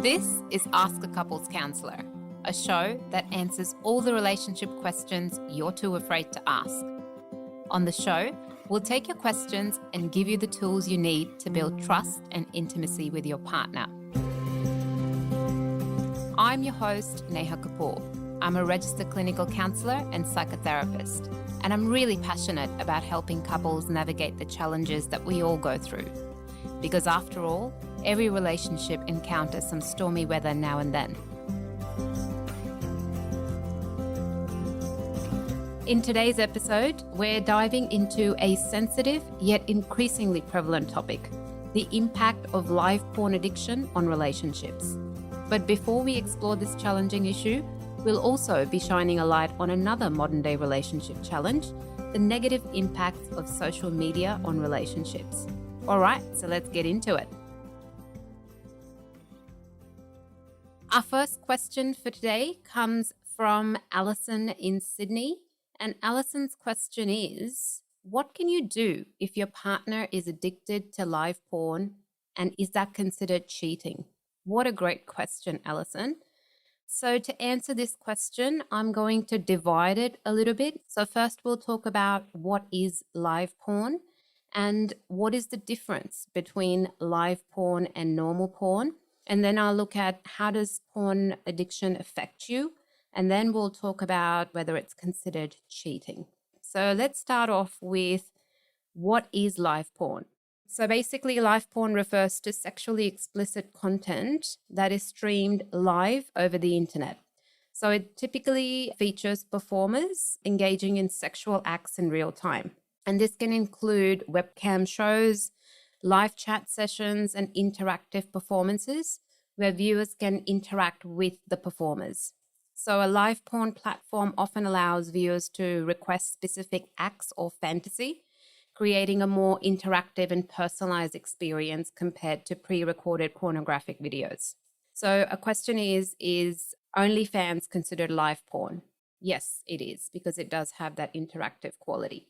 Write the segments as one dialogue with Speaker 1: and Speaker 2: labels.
Speaker 1: This is Ask a Couples Counsellor, a show that answers all the relationship questions you're too afraid to ask. On the show, we'll take your questions and give you the tools you need to build trust and intimacy with your partner. I'm your host, Neha Kapoor. I'm a registered clinical counsellor and psychotherapist, and I'm really passionate about helping couples navigate the challenges that we all go through. Because after all, every relationship encounters some stormy weather now and then. In today's episode, we're diving into a sensitive yet increasingly prevalent topic, the impact of live porn addiction on relationships. But before we explore this challenging issue, we'll also be shining a light on another modern-day relationship challenge, the negative impacts of social media on relationships. All right, so let's get into it. Our first question for today comes from Alison in Sydney. And Alison's question is, what can you do if your partner is addicted to live porn, and is that considered cheating? What a great question, Alison. So to answer this question, I'm going to divide it a little bit. So first we'll talk about what is live porn and what is the difference between live porn and normal porn. And then I'll look at how does porn addiction affect you? And then we'll talk about whether it's considered cheating. So let's start off with what is live porn? So basically, live porn refers to sexually explicit content that is streamed live over the internet. So it typically features performers engaging in sexual acts in real time. And this can include webcam shows, live chat sessions, and interactive performances where viewers can interact with the performers. So a live porn platform often allows viewers to request specific acts or fantasy, creating a more interactive and personalized experience compared to pre-recorded pornographic videos. So a question is OnlyFans considered live porn? Yes, it is, because it does have that interactive quality.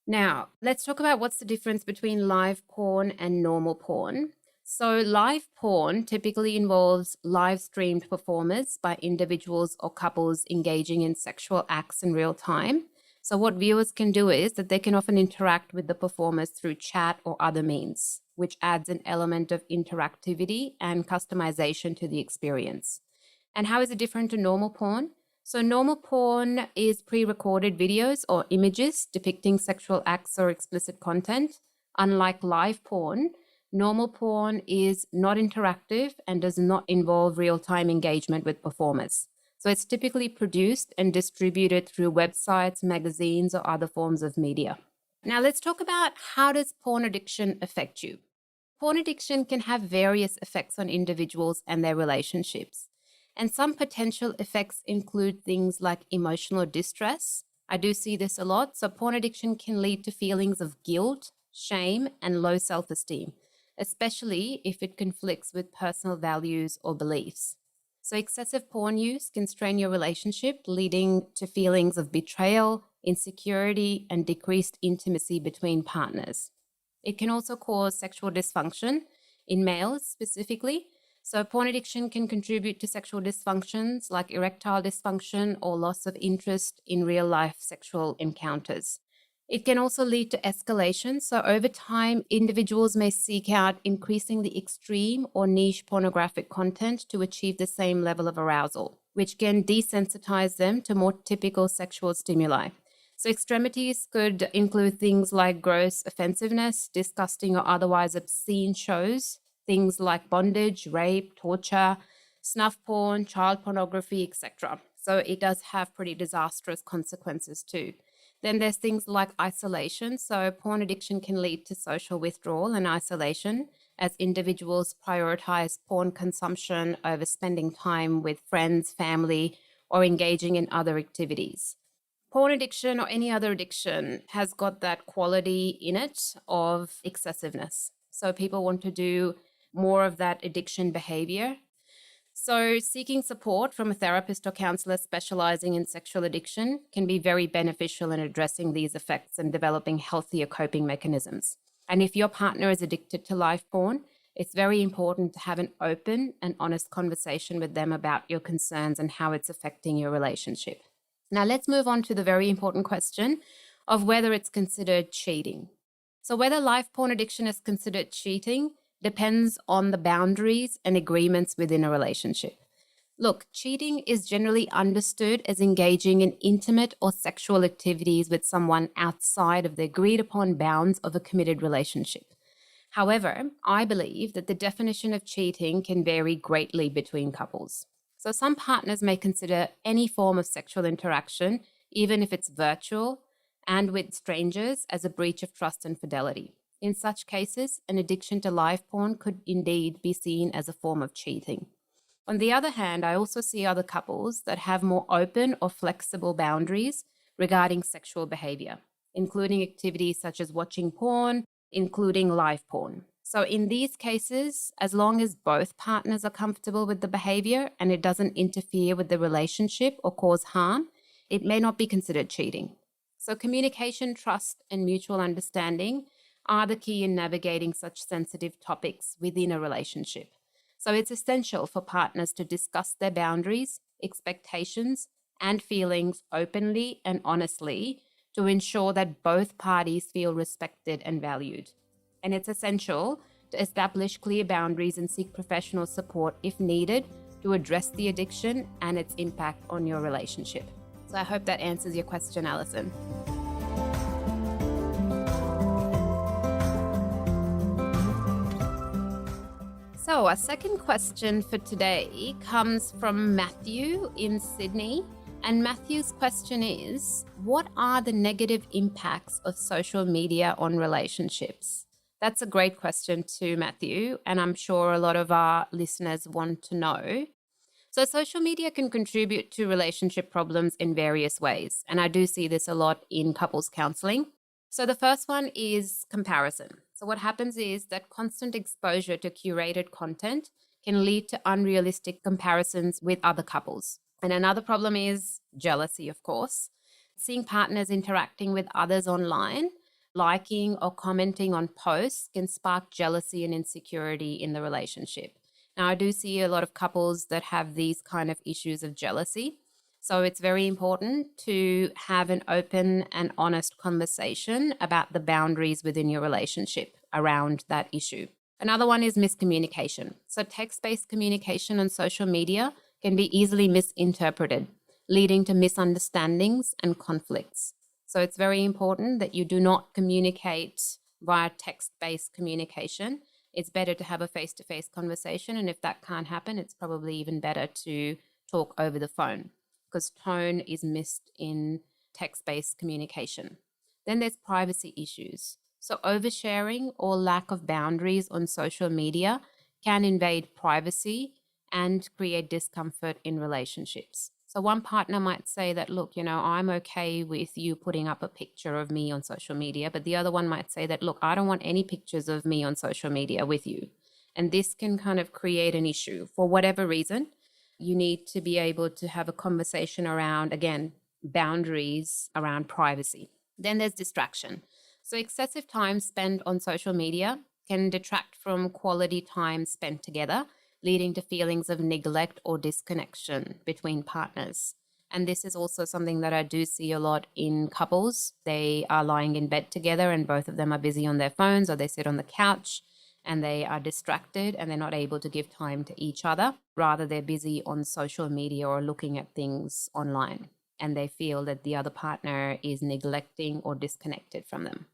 Speaker 1: Now, let's talk about what's the difference between live porn and normal porn. So live porn typically involves live streamed performers by individuals or couples engaging in sexual acts in real time. So what viewers can do is that they can often interact with the performers through chat or other means, which adds an element of interactivity and customization to the experience. And how is it different to normal porn? So normal porn is pre-recorded videos or images depicting sexual acts or explicit content. Unlike live porn, normal porn is not interactive and does not involve real-time engagement with performers. So it's typically produced and distributed through websites, magazines, or other forms of media. Now let's talk about how does porn addiction affect you? Porn addiction can have various effects on individuals and their relationships. And some potential effects include things like emotional distress. I do see this a lot. So porn addiction can lead to feelings of guilt, shame, and low self-esteem, especially if it conflicts with personal values or beliefs. So excessive porn use can strain your relationship, leading to feelings of betrayal, insecurity, and decreased intimacy between partners. It can also cause sexual dysfunction in males specifically. So porn addiction can contribute to sexual dysfunctions like erectile dysfunction or loss of interest in real-life sexual encounters. It can also lead to escalation. So over time, individuals may seek out increasingly extreme or niche pornographic content to achieve the same level of arousal, which can desensitize them to more typical sexual stimuli. So extremities could include things like gross offensiveness, disgusting or otherwise obscene shows, things like bondage, rape, torture, snuff porn, child pornography, etc. So it does have pretty disastrous consequences too. Then there's things like isolation. So porn addiction can lead to social withdrawal and isolation as individuals prioritize porn consumption over spending time with friends, family, or engaging in other activities. Porn addiction or any other addiction has got that quality in it of excessiveness. So people want to do more of that addiction behavior. So seeking support from a therapist or counselor specializing in sexual addiction can be very beneficial in addressing these effects and developing healthier coping mechanisms. And if your partner is addicted to live porn, It's very important to have an open and honest conversation with them about your concerns and how it's affecting your relationship. Now, let's move on to the very important question of whether it's considered cheating. So whether live porn addiction is considered cheating depends on the boundaries and agreements within a relationship. Look, cheating is generally understood as engaging in intimate or sexual activities with someone outside of the agreed upon bounds of a committed relationship. However, I believe that the definition of cheating can vary greatly between couples. So some partners may consider any form of sexual interaction, even if it's virtual and with strangers, as a breach of trust and fidelity. In such cases, an addiction to live porn could indeed be seen as a form of cheating. On the other hand, I also see other couples that have more open or flexible boundaries regarding sexual behavior, including activities such as watching porn, including live porn. So in these cases, as long as both partners are comfortable with the behavior and it doesn't interfere with the relationship or cause harm, it may not be considered cheating. So communication, trust, and mutual understanding are the key in navigating such sensitive topics within a relationship. So it's essential for partners to discuss their boundaries, expectations, and feelings openly and honestly to ensure that both parties feel respected and valued. And it's essential to establish clear boundaries and seek professional support if needed to address the addiction and its impact on your relationship. So I hope that answers your question, Alison. So our second question for today comes from Matthew in Sydney. And Matthew's question is, what are the negative impacts of social media on relationships? That's a great question too, Matthew, and I'm sure a lot of our listeners want to know. So social media can contribute to relationship problems in various ways, and I do see this a lot in couples counseling. So the first one is comparison. So what happens is that constant exposure to curated content can lead to unrealistic comparisons with other couples. And another problem is jealousy, of course. Seeing partners interacting with others online, liking or commenting on posts can spark jealousy and insecurity in the relationship. Now, I do see a lot of couples that have these kind of issues of jealousy. So it's very important to have an open and honest conversation about the boundaries within your relationship around that issue. Another one is miscommunication. So text-based communication on social media can be easily misinterpreted, leading to misunderstandings and conflicts. So it's very important that you do not communicate via text-based communication. It's better to have a face-to-face conversation. And if that can't happen, it's probably even better to talk over the phone, because tone is missed in text-based communication. Then there's privacy issues. So oversharing or lack of boundaries on social media can invade privacy and create discomfort in relationships. So one partner might say that, look, I'm okay with you putting up a picture of me on social media, but the other one might say that, look, I don't want any pictures of me on social media with you. And this can kind of create an issue for whatever reason. You need to be able to have a conversation around, again, boundaries around privacy. Then there's distraction. So excessive time spent on social media can detract from quality time spent together, leading to feelings of neglect or disconnection between partners. And this is also something that I do see a lot in couples. They are lying in bed together and both of them are busy on their phones, or they sit on the couch and they are distracted and they're not able to give time to each other. Rather, they're busy on social media or looking at things online, and they feel that the other partner is neglecting or disconnected from them.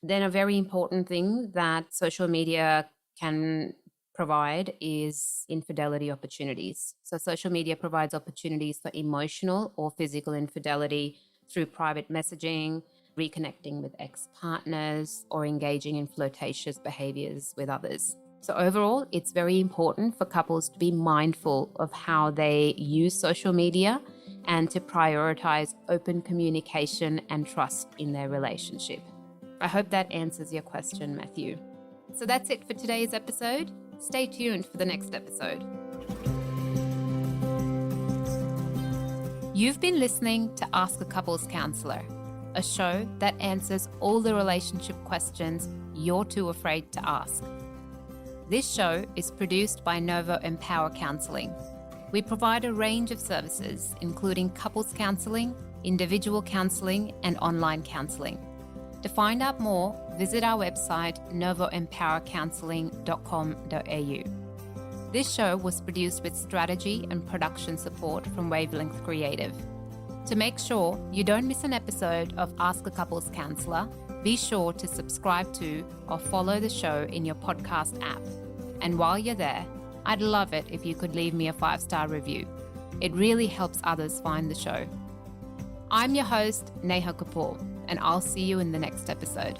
Speaker 1: Then a very important thing that social media can provide is infidelity opportunities. So social media provides opportunities for emotional or physical infidelity through private messaging, reconnecting with ex-partners, or engaging in flirtatious behaviors with others. So overall, it's very important for couples to be mindful of how they use social media and to prioritize open communication and trust in their relationship. I hope that answers your question, Matthew. So that's it for today's episode. Stay tuned for the next episode. You've been listening to Ask a Couples Counsellor, a show that answers all the relationship questions you're too afraid to ask. This show is produced by Novo Empower Counselling. We provide a range of services, including couples counselling, individual counselling, and online counselling. To find out more, visit our website novoempowercounselling.com.au. This show was produced with strategy and production support from Wavelength Creative. To make sure you don't miss an episode of Ask a Couples Counsellor, be sure to subscribe to or follow the show in your podcast app. And while you're there, I'd love it if you could leave me a 5-star review. It really helps others find the show. I'm your host, Neha Kapoor, and I'll see you in the next episode.